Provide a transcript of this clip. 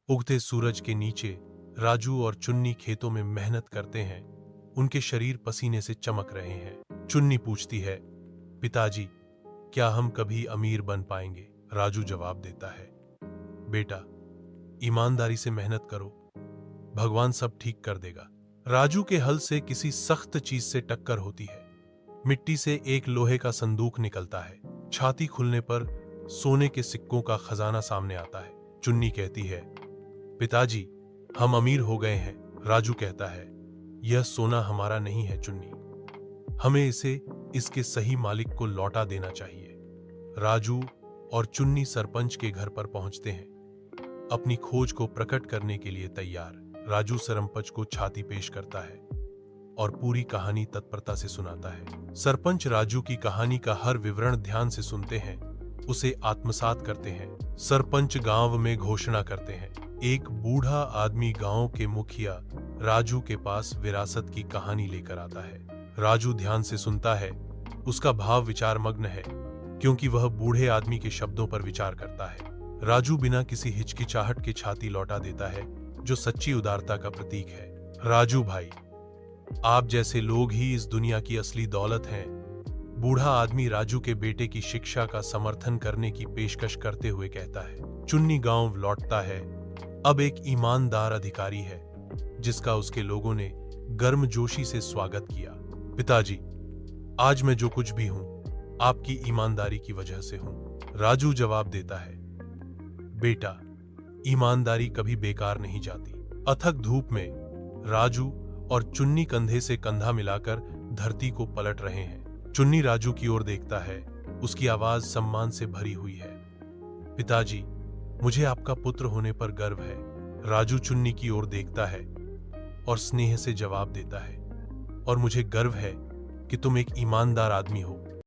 उगते सूरज के नीचे राजू और चुन्नी खेतों में मेहनत करते हैं। उनके शरीर पसीने से चमक रहे हैं। चुन्नी पूछती है, पिताजी, क्या हम कभी अमीर बन पाएंगे? राजू जवाब देता है, बेटा, ईमानदारी से मेहनत करो, भगवान सब ठीक कर देगा। राजू के हल से किसी सख्त चीज से टक्कर होती है। मिट्टी से एक लोहे का संदूक निकलता है। छाती खुलने पर सोने के सिक्कों का खजाना सामने आता है। चुन्नी कहती है, पिताजी, हम अमीर हो गए हैं। राजू कहता है, यह सोना हमारा नहीं है चुन्नी, हमें इसे इसके सही मालिक को लौटा देना चाहिए। राजू और चुन्नी सरपंच के घर पर पहुंचते हैं, अपनी खोज को प्रकट करने के लिए तैयार। राजू सरपंच को छाती पेश करता है और पूरी कहानी तत्परता से सुनाता है। सरपंच राजू की कहानी का हर विवरण ध्यान से सुनते हैं, उसे आत्मसात करते हैं। सरपंच गांव में घोषणा करते हैं, एक बूढ़ा आदमी गांव के मुखिया राजू के पास विरासत की कहानी लेकर आता है। राजू ध्यान से सुनता है, उसका भाव विचार मग्न है, क्योंकि वह बूढ़े आदमी के शब्दों पर विचार करता है। राजू बिना किसी हिचकिचाहट के छाती लौटा देता है, जो सच्ची उदारता का प्रतीक है। राजू भाई, आप जैसे लोग ही इस दुनिया की असली दौलत हैं। बूढ़ा आदमी राजू के बेटे की शिक्षा का समर्थन करने की पेशकश करते हुए कहता है। चुन्नी गांव लौटता है, अब एक ईमानदार अधिकारी है, जिसका उसके लोगों ने गर्मजोशी से स्वागत किया। पिताजी, आज मैं जो कुछ भी हूं, आपकी ईमानदारी की वजह से हूं। राजू जवाब देता है, बेटा, ईमानदारी कभी बेकार नहीं जाती। अथक धूप में राजू और चुन्नी कंधे से कंधा मिलाकर धरती को पलट रहे हैं। चुन्नी राजू की ओर देखता है, उसकी आवाज सम्मान से भरी हुई है। पिताजी, मुझे आपका पुत्र होने पर गर्व है। राजू चुन्नी की ओर देखता है और स्नेह से जवाब देता है, और मुझे गर्व है कि तुम एक ईमानदार आदमी हो।